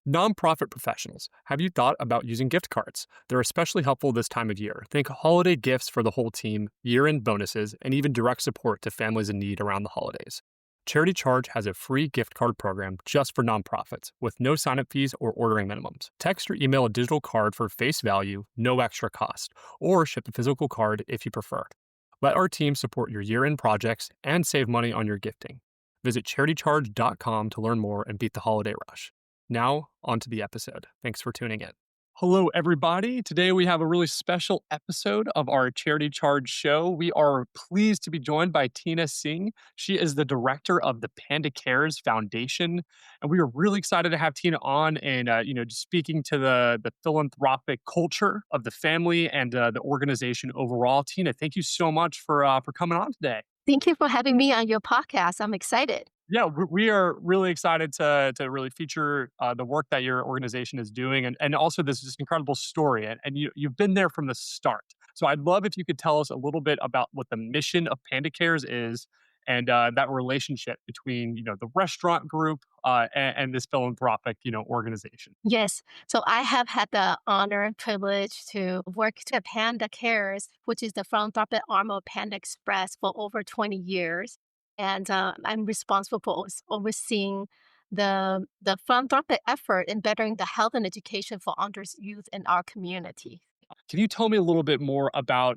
Nonprofit professionals, have you thought about using gift cards? They're especially helpful this time of year. Think holiday gifts for the whole team, year end bonuses, and even direct support to families in need around the holidays. Charity Charge has a free gift card program just for nonprofits with no sign-up fees or ordering minimums. Text or email a digital card for face value, no extra cost, or ship a physical card if you prefer. Let our team support your year-end projects and save money on your gifting. Visit charitycharge.com to learn more and beat the holiday rush. Now, on to the episode. Thanks for tuning in. Hello, everybody. Today we have a really special episode of our Charity Charge show. We are pleased to be joined by Tina Singh. She is the director of the Panda Cares Foundation, and we are really excited to have Tina on and just speaking to the philanthropic culture of the family and the organization overall. Tina, thank you so much for coming on today. Thank you for having me on your podcast. I'm excited. Yeah, we are really excited to really feature the work that your organization is doing, and also this incredible story. And you've been there from the start. So I'd love if you could tell us a little bit about what the mission of Panda Cares is, and that relationship between the restaurant group and this philanthropic organization. Yes. So I have had the honor and privilege to work at Panda Cares, which is the philanthropic arm of Panda Express, for over 20 years. And I'm responsible for overseeing the philanthropic effort in bettering the health and education for underserved youth in our community. Can you tell me a little bit more about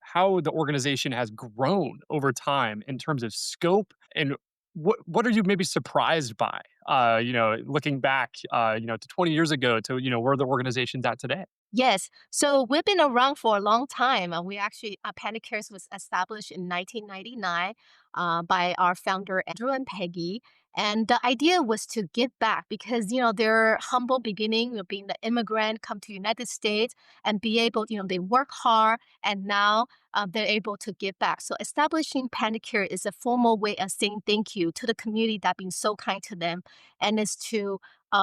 how the organization has grown over time in terms of scope, and what are you maybe surprised by? Looking back, to 20 years ago to where the organization's at today. Yes. So we've been around for a long time. We actually, Panda Cares was established in 1999 by our founder, Andrew and Peggy. And the idea was to give back because, their humble beginning of being the immigrant, come to United States and be able, they work hard and now they're able to give back. So establishing Panda Care is a formal way of saying thank you to the community that been so kind to them, and is to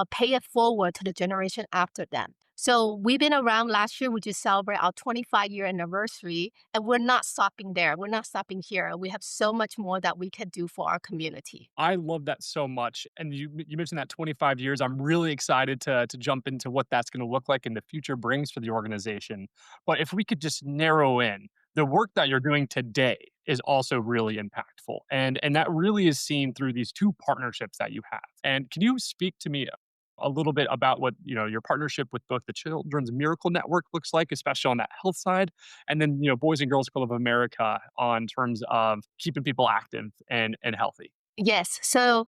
pay it forward to the generation after them. So we've been around. Last year. We just celebrate our 25-year anniversary, and we're not stopping there. We're not stopping here. We have so much more that we can do for our community. I love that so much. And you mentioned that 25 years. I'm really excited to jump into what that's going to look like and the future brings for the organization. But if we could just narrow in, the work that you're doing today is also really impactful. And that really is seen through these two partnerships that you have. And can you speak to me a little bit about what your partnership with both the Children's Miracle Network looks like, especially on that health side, and then Boys and Girls Club of America on terms of keeping people active and healthy? Yes. So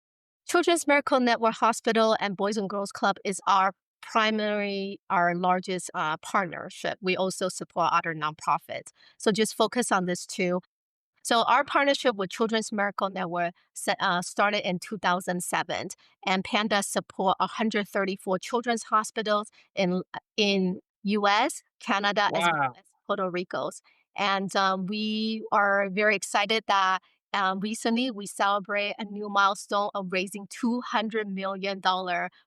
Children's Miracle Network Hospital and Boys and Girls Club is our largest partnership. We also support other nonprofits. So just focus on this two. So our partnership with Children's Miracle Network started in 2007, and Panda support 134 children's hospitals in U.S., Canada, as well Wow. as Puerto Rico's. And we are very excited that recently we celebrate a new milestone of raising $200 million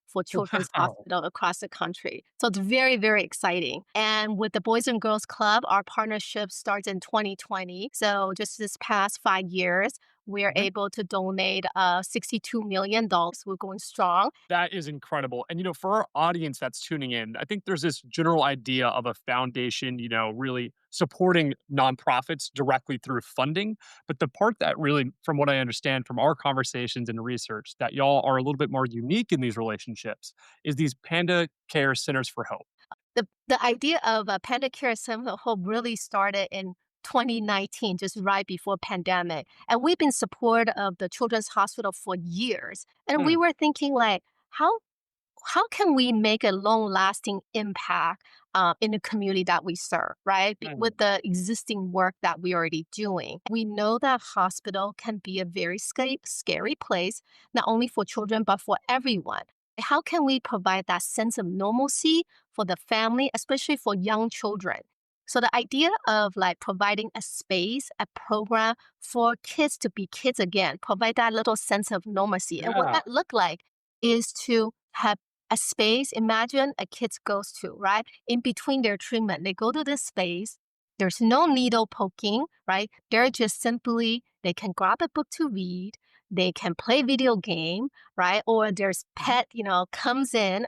for children's Wow. hospital across the country. So it's very, very exciting. And with the Boys and Girls Club, our partnership starts in 2020. So just this past 5 years, we are Mhm. able to donate $62 million. We're going strong. That is incredible. And, for our audience that's tuning in, I think there's this general idea of a foundation, really supporting nonprofits directly through funding. But the part that really, from what I understand from our conversations and research, that y'all are a little bit more unique in these relationships is these Panda Care Centers for Hope. The idea of Panda Care Center Hope really started in 2019, just right before pandemic. And we've been support of the Children's Hospital for years. And we Mm, were thinking like, how can we make a long lasting impact in the community that we serve, right? mm. With the existing work that we're already doing. We know that hospital can be a very scary place, not only for children, but for everyone. How can we provide that sense of normalcy for the family, especially for young children? So the idea of like providing a space, a program for kids to be kids again, provide that little sense of normalcy. And what Yeah. that look like is to have a space. Imagine a kid goes to, right? In between their treatment, they go to this space. There's no needle poking, right? They're just simply, they can grab a book to read. They can play video game, right? Or there's pet, comes in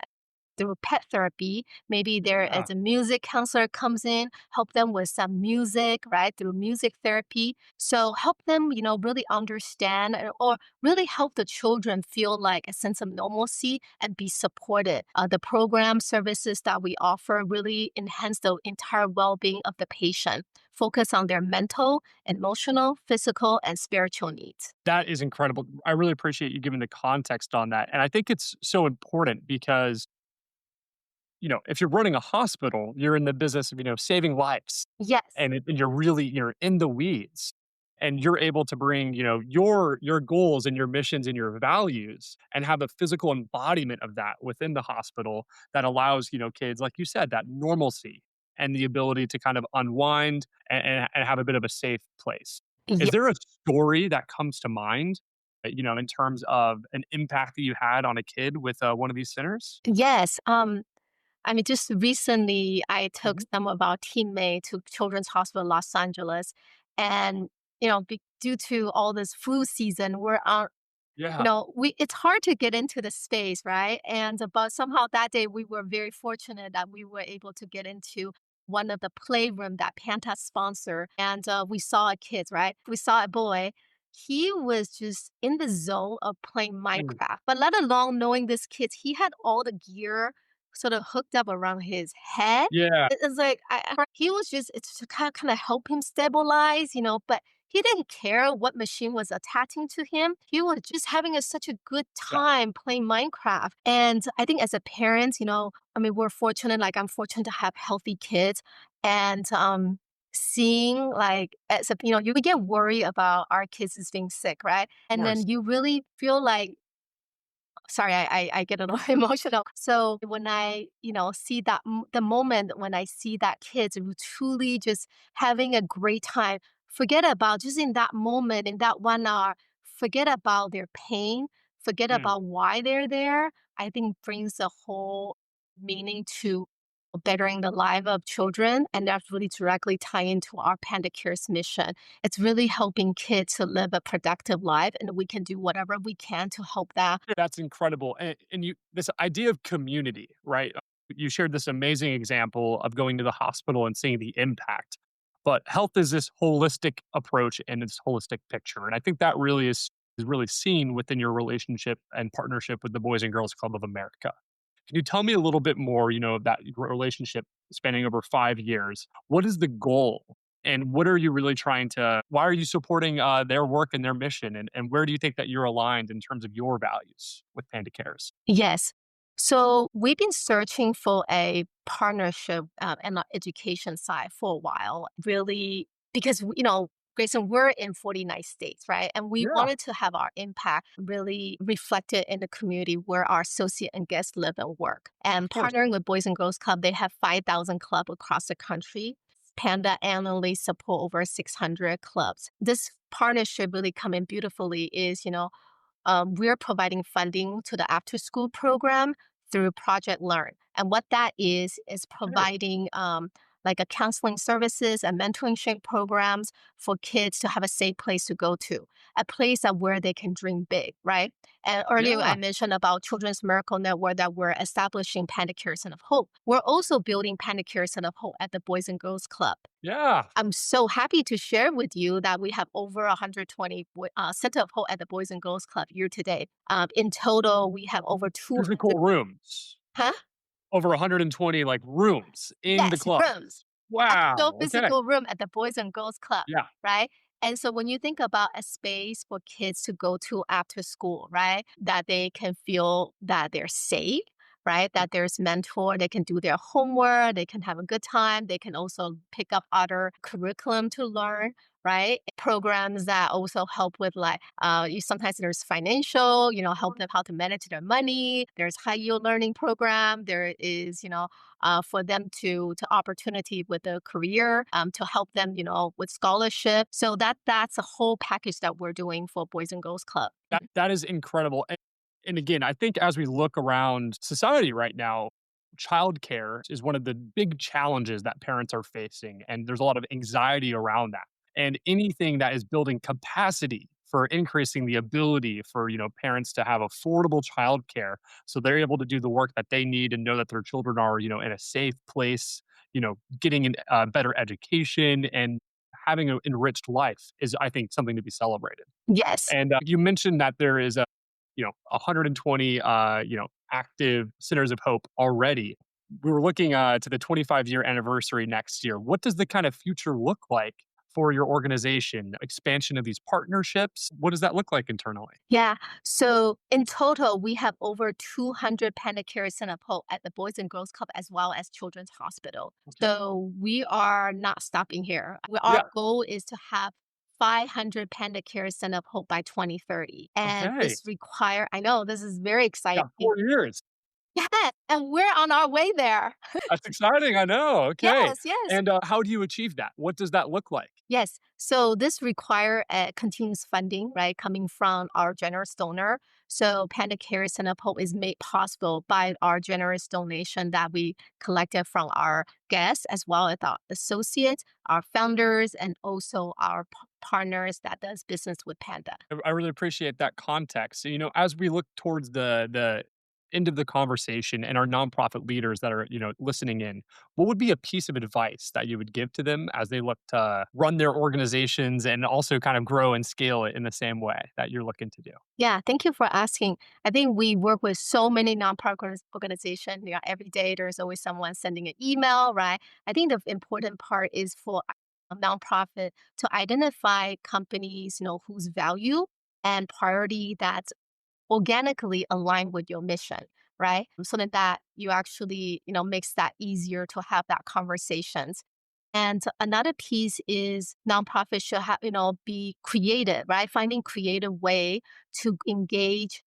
through pet therapy. Maybe there Yeah. is a music counselor comes in, help them with some music, right? Through music therapy. So help them, really understand or really help the children feel like a sense of normalcy and be supported. The program services that we offer really enhance the entire well-being of the patient, focus on their mental, emotional, physical, and spiritual needs. That is incredible. I really appreciate you giving the context on that. And I think it's so important because, if you're running a hospital, you're in the business of, saving lives Yes. and you're in the weeds and you're able to bring, your goals and your missions and your values and have a physical embodiment of that within the hospital that allows, kids, like you said, that normalcy and the ability to kind of unwind and have a bit of a safe place. Is there a story that comes to mind, in terms of an impact that you had on a kid with one of these centers? Yes. I mean, just recently, I took Mhm. some of our teammates to Children's Hospital Los Angeles, and due to all this flu season, we're on. Yeah. We it's hard to get into the space, right? And but somehow that day we were very fortunate that we were able to get into one of the playroom that Panta sponsor, and we saw a kid, right? We saw a boy. He was just in the zone of playing Mm. Minecraft, but let alone knowing this kid, he had all the gear sort of hooked up around his head. Yeah. It's like he was just it's to kind of help him stabilize, but he didn't care what machine was attaching to him. He was just having such a good Yeah. time playing Minecraft. And I think as a parent, I mean, we're fortunate, like I'm fortunate to have healthy kids. And seeing like as a you get worried about our kids is being sick, right? Of And course. then you really feel like sorry, I get a little emotional. So when I, see that the moment when I see that kids who truly just having a great time, forget about just in that moment, in that 1 hour, forget about their pain, forget Mm. about why they're there. I think brings a whole meaning to bettering the life of children. And that's really directly tie into our Panda Cares mission. It's really helping kids to live a productive life, and we can do whatever we can to help that. That's incredible. And this idea of community, right? You shared this amazing example of going to the hospital and seeing the impact. But health is this holistic approach and this holistic picture. And I think that really is really seen within your relationship and partnership with the Boys and Girls Club of America. Can you tell me a little bit more, of that relationship spanning over 5 years? What is the goal? And what are you really trying to, why are you supporting their work and their mission? And where do you think that you're aligned in terms of your values with Panda Cares? Yes. So we've been searching for a partnership and education side for a while, really, because, Grayson, we're in 49 states, right? And we Yeah, wanted to have our impact really reflected in the community where our associate and guests live and work. And of course. partnering with Boys and Girls Club, they have 5,000 clubs across the country. Panda annually support over 600 clubs. This partnership really come in beautifully is, we're providing funding to the after school program through Project Learn. And what that is Okay. providing like a counseling services and mentoring programs for kids to have a safe place to go to, a place that where they can dream big, right? And earlier Yeah. I mentioned about Children's Miracle Network that we're establishing Panda Care Center of Hope. We're also building Panda Care Center of Hope at the Boys and Girls Club. Yeah. I'm so happy to share with you that we have over 120 Center of Hope at the Boys and Girls Club year to date. In total, we have over 200. Physical rooms. Huh? Over 120 like rooms in the Yes, club. rooms. Actual Wow. Okay. physical room at the Boys and Girls Club, Yeah. right? And so when you think about a space for kids to go to after school, right? That they can feel that they're safe, right? Yeah. That there's mentor, they can do their homework, they can have a good time, they can also pick up other curriculum to learn, right? Programs that also help with like you sometimes there's financial, help them how to manage their money. There's high yield learning program. There is, for them to opportunity with a career, to help them, with scholarship. So that's a whole package that we're doing for Boys and Girls Club. That is incredible. And again, I think as we look around society right now, childcare is one of the big challenges that parents are facing. And there's a lot of anxiety around that. And anything that is building capacity for increasing the ability for, parents to have affordable childcare so they're able to do the work that they need and know that their children are, in a safe place, getting a better education and having an enriched life is, I think, something to be celebrated. Yes. And you mentioned that there is 120, active Centers of Hope already. We were looking to the 25-year anniversary next year. What does the kind of future look like for your organization? Expansion of these partnerships? What does that look like internally? Yeah. So in total, we have over 200 Panda Care Center Hope at the Boys and Girls Club as well as Children's Hospital. Okay. So we are not stopping here. Our Yeah. goal is to have 500 Panda Care Center Hope by 2030. And Okay. this require, I know this is very Yeah. exciting. 4 years. Yeah, and we're on our way there. That's exciting. I know. Okay. Yes, yes. And how do you achieve that? What does that look like? Yes. So this require continuous funding, right, coming from our generous donor. So Panda Care Center Hope is made possible by our generous donation that we collected from our guests as well as our associates, our founders, and also our partners that does business with Panda. I really appreciate that context. So, as we look towards the end of the conversation and our nonprofit leaders that are, listening in, what would be a piece of advice that you would give to them as they look to run their organizations and also kind of grow and scale it in the same way that you're looking to do? Yeah, thank you for asking. I think we work with so many nonprofit organizations. Every day there's always someone sending an email, right? I think the important part is for a nonprofit to identify companies, whose value and priority that organically align with your mission, right? So that you actually, makes that easier to have that conversations. And another piece is nonprofits should have, be creative, right? Finding creative way to engage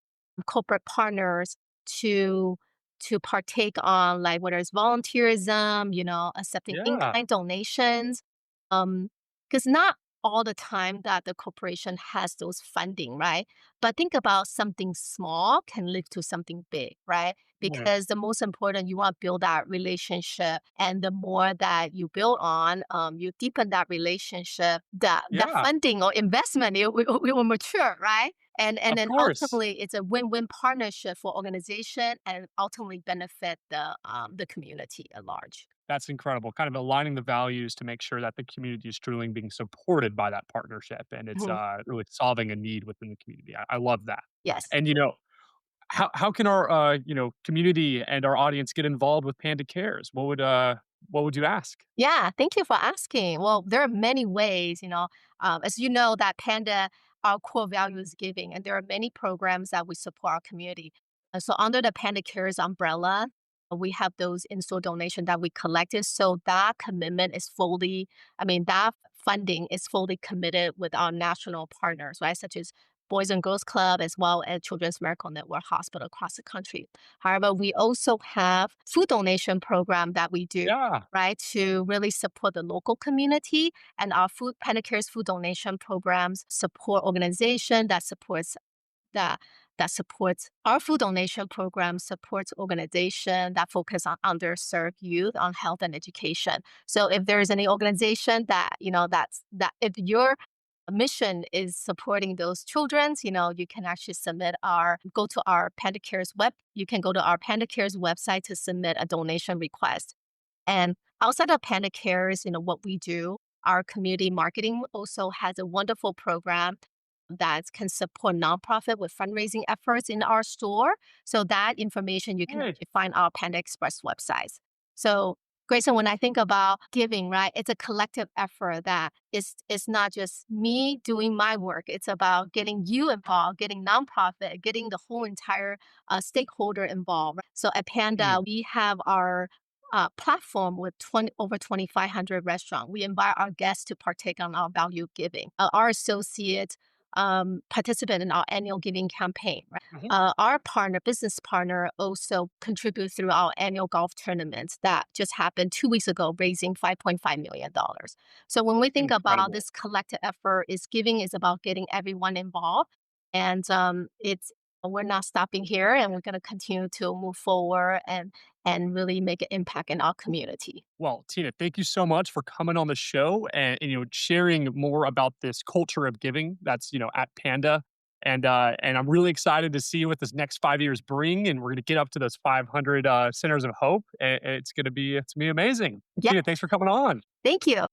corporate partners to to partake on like whether it's volunteerism, accepting Yeah. in-kind donations. Because not all the time that the corporation has those funding, right? But think about something small can lead to something big, right? Yeah. Because the most important, you want to build that relationship, and the more that you build on, you deepen that relationship. That Yeah. funding or investment it will mature, right? And Of then course. ultimately, it's a win-win partnership for organization and ultimately benefit the community at large. That's incredible. Kind of aligning the values to make sure that the community is truly being supported by that partnership and it's Mhm. really solving a need within the community. I love that. Yes. And how can our community and our audience get involved with Panda Cares? What would you ask? Yeah, thank you for asking. Well, there are many ways, as you know, that Panda, our core value is giving, and there are many programs that we support our community. So under the Panda Cares umbrella, we have those in-store donation that we collected. So that commitment is fully, that funding is fully committed with our national partners, right? Such as Boys and Girls Club as well as Children's Miracle Network Hospital across the country. However, we also have food donation program that we do, Yeah. right, to really support the local community. And our Panda Cares food donation programs support organization that that supports our food donation program supports organization that focus on underserved youth on health and education. So if there is any organization that that if your mission is supporting those children's, you can actually submit our go to our Panda Cares web. You can go to our Panda Cares website to submit a donation request. And outside of Panda Cares, what we do, our community marketing also has a wonderful program that can support nonprofit with fundraising efforts in our store. So that information you can Hey. actually find our Panda Express websites. So Grayson, when I think about giving, right, it's a collective effort that is not just me doing my work. It's about getting you involved, getting nonprofit, getting the whole entire stakeholder involved. So at Mm. Panda, we have our platform with over 2,500 restaurants. We invite our guests to partake on our value giving. Our associates participate in our annual giving campaign. Right? Mhm. Our business partner, also contributes through our annual golf tournaments that just happened 2 weeks ago, raising $5.5 million. So when we think about Incredible. this collective effort, is giving is about getting everyone involved, and it's We're not stopping here, and we're going to continue to move forward and really make an impact in our community. Well, Tina, thank you so much for coming on the show and sharing more about this culture of giving that's at Panda. And I'm really excited to see what this next 5 years bring. And we're gonna get up to those 500 centers of hope. And it's gonna be amazing. Yeah, Tina, thanks for coming on. thank you.